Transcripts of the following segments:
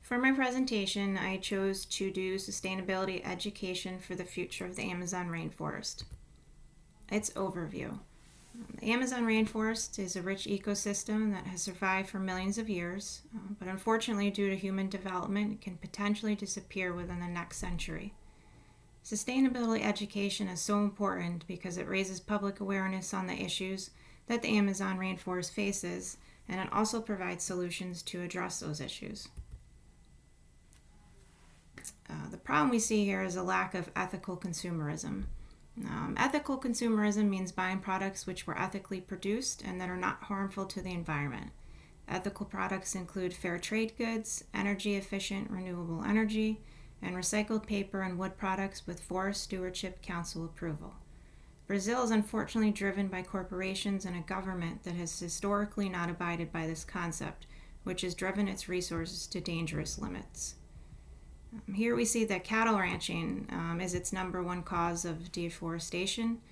For my presentation, I chose to do sustainability education for the future of the Amazon rainforest. Its overview. The Amazon rainforest is a rich ecosystem that has survived for millions of years, but unfortunately, due to human development, it can potentially disappear within the next century. Sustainability education is so important because it raises public awareness on the issues that the Amazon rainforest faces, and it also provides solutions to address those issues. The problem we see here is a lack of ethical consumerism. Ethical consumerism means buying products which were ethically produced and that are not harmful to the environment. Ethical products include fair trade goods, energy efficient renewable energy, and recycled paper and wood products with Forest Stewardship Council approval. Brazil is unfortunately driven by corporations and a government that has historically not abided by this concept, which has driven its resources to dangerous limits. Here we see that cattle ranching is its number one cause of deforestation.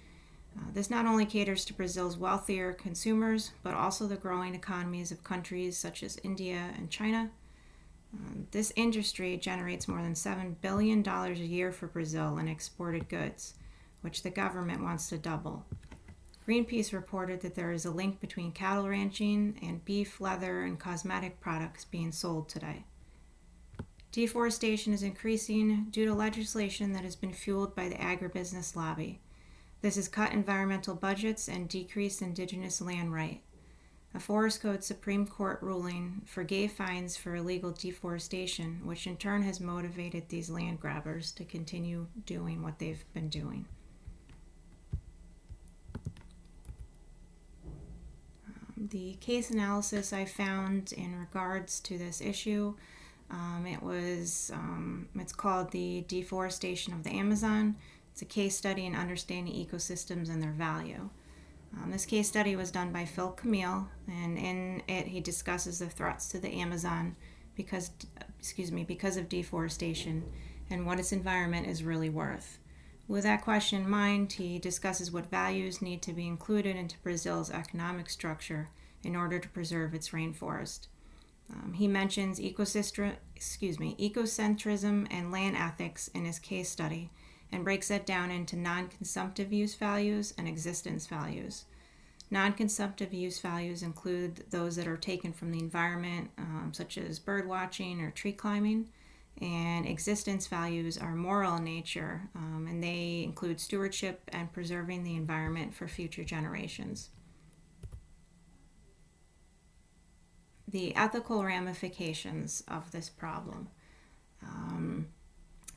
This not only caters to Brazil's wealthier consumers, but also the growing economies of countries such as India and China. This industry generates more than $7 billion a year for Brazil in exported goods, which the government wants to double. Greenpeace reported that there is a link between cattle ranching and beef, leather, and cosmetic products being sold today. Deforestation is increasing due to legislation that has been fueled by the agribusiness lobby. This has cut environmental budgets and decreased indigenous land right. A Forest Code Supreme Court ruling forgave fines for illegal deforestation, which in turn has motivated these land grabbers to continue doing what they've been doing. The case analysis I found in regards to this issue, it's called The Deforestation of the Amazon. It's a case study in understanding ecosystems and their value. This case study was done by Phil Camille, and in it he discusses the threats to the Amazon because of deforestation and what its environment is really worth. With that question in mind, he discusses what values need to be included into Brazil's economic structure in order to preserve its rainforest. He mentions ecocentrism and land ethics in his case study and breaks that down into non-consumptive use values and existence values. Non-consumptive use values include those that are taken from the environment, such as bird watching or tree climbing, and existence values are moral in nature, and they include stewardship and preserving the environment for future generations. The ethical ramifications of this problem.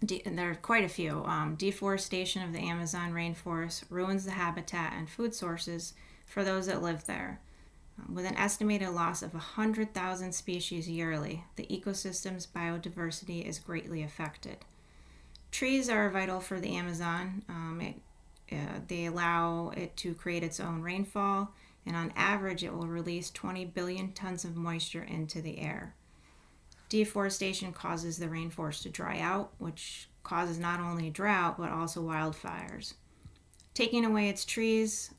There are quite a few. Deforestation of the Amazon rainforest ruins the habitat and food sources for those that live there. With an estimated loss of 100,000 species yearly, the ecosystem's biodiversity is greatly affected. Trees are vital for the Amazon. They allow it to create its own rainfall, and on average it will release 20 billion tons of moisture into the air. Deforestation causes the rainforest to dry out, which causes not only drought but also wildfires. Taking away its trees,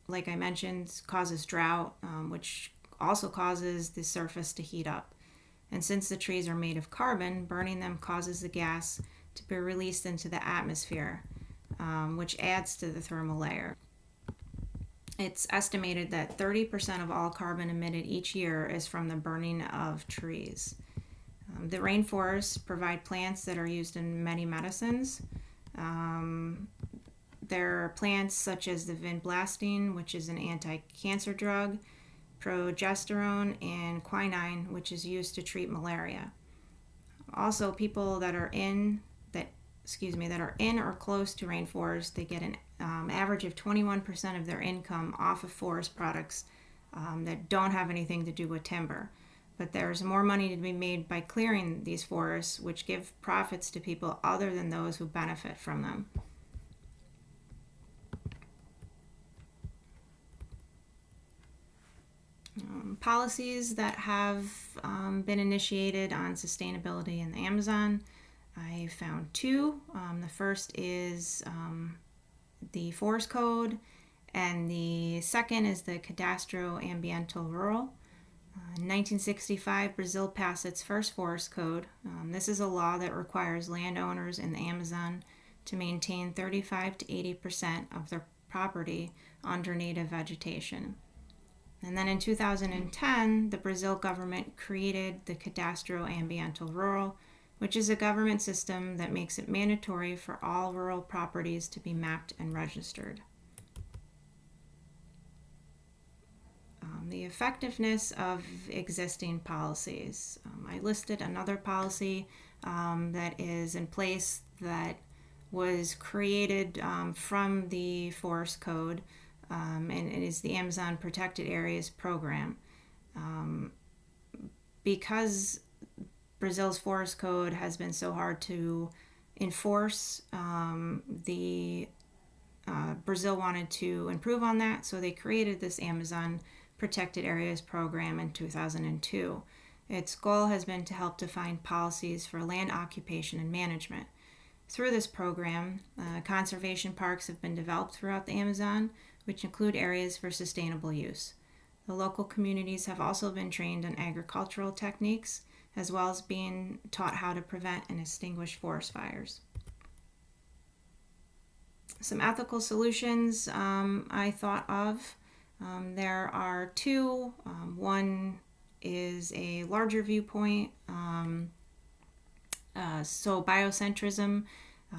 like I mentioned, causes drought, which also causes the surface to heat up. And since the trees are made of carbon, burning them causes the gas to be released into the atmosphere, which adds to the thermal layer. It's estimated that 30% of all carbon emitted each year is from the burning of trees. The rainforests provide plants that are used in many medicines. There are plants such as the vinblastine, which is an anti-cancer drug, progesterone, and quinine, which is used to treat malaria. Also, people that are in or close to rainforests, they get an average of 21% of their income off of forest products that don't have anything to do with timber. But there's more money to be made by clearing these forests, which give profits to people other than those who benefit from them. Policies that have been initiated on sustainability in the Amazon. I found two. The first is the Forest Code, and the second is the Cadastro Ambiental Rural. 1965, Brazil passed its first forest code. This is a law that requires landowners in the Amazon to maintain 35 to 80% of their property under native vegetation. And then in 2010, the Brazil government created the Cadastro Ambiental Rural, which is a government system that makes it mandatory for all rural properties to be mapped and registered. The effectiveness of existing policies. I listed another policy that is in place that was created from the Forest Code, and it is the Amazon Protected Areas Program. Because Brazil's Forest Code has been so hard to enforce, Brazil wanted to improve on that, so they created this Amazon Protected Areas Program in 2002. Its goal has been to help define policies for land occupation and management. Through this program, conservation parks have been developed throughout the Amazon, which include areas for sustainable use. The local communities have also been trained in agricultural techniques, as well as being taught how to prevent and extinguish forest fires. Some ethical solutions I thought of. There are two. One is a larger viewpoint. So biocentrism.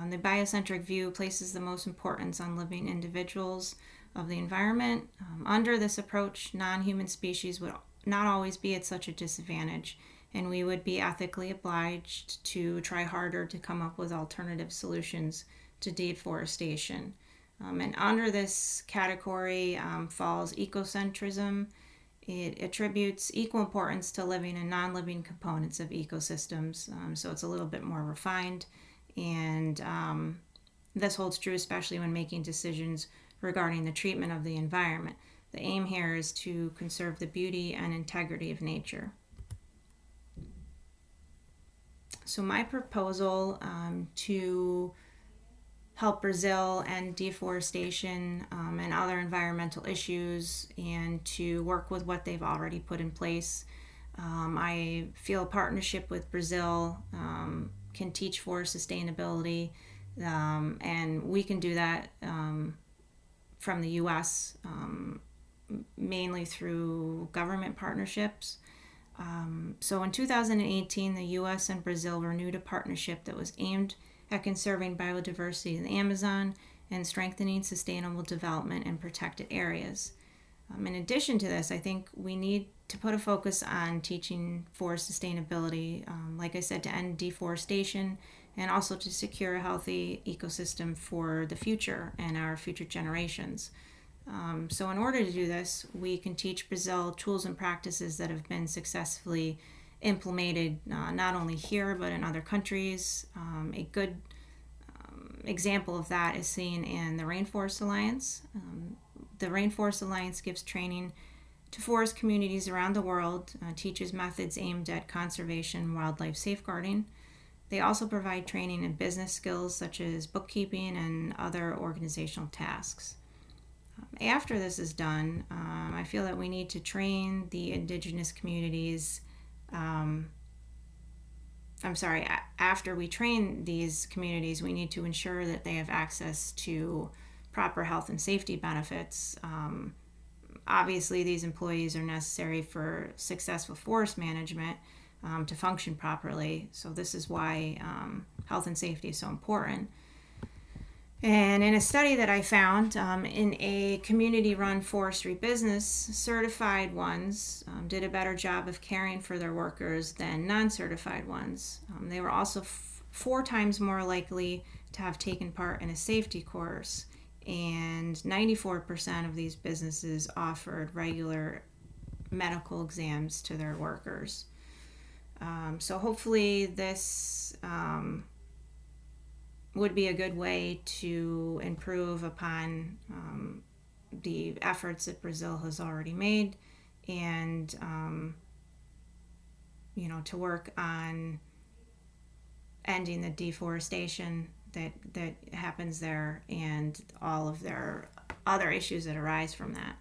The biocentric view places the most importance on living individuals of the environment. Under this approach, non-human species would not always be at such a disadvantage, and we would be ethically obliged to try harder to come up with alternative solutions to deforestation. And under this category falls ecocentrism. It attributes equal importance to living and non-living components of ecosystems, so it's a little bit more refined, and this holds true especially when making decisions regarding the treatment of the environment. The aim here is to conserve the beauty and integrity of nature. So my proposal to help Brazil end deforestation and other environmental issues, and to work with what they've already put in place. I feel a partnership with Brazil can teach forest sustainability, and we can do that from the U.S., mainly through government partnerships. So in 2018, the U.S. and Brazil renewed a partnership that was aimed at conserving biodiversity in the Amazon and strengthening sustainable development in protected areas. In addition to this, I think we need to put a focus on teaching forest sustainability, like I said, to end deforestation and also to secure a healthy ecosystem for the future and our future generations. So in order to do this, we can teach Brazil tools and practices that have been successfully implemented not only here but in other countries. A good example of that is seen in the Rainforest Alliance. The Rainforest Alliance gives training to forest communities around the world, teaches methods aimed at conservation and wildlife safeguarding. They also provide training in business skills such as bookkeeping and other organizational tasks. After this is done, I feel that we need to train the indigenous communities. After we train these communities, we need to ensure that they have access to proper health and safety benefits. Obviously, these employees are necessary for successful forest management to function properly. So this is why health and safety is so important. And in a study that I found, in a community-run forestry business, certified ones did a better job of caring for their workers than non-certified ones. They were also 4 times more likely to have taken part in a safety course, and 94% of these businesses offered regular medical exams to their workers. So hopefully this would be a good way to improve upon the efforts that Brazil has already made, and to work on ending the deforestation that happens there and all of their other issues that arise from that.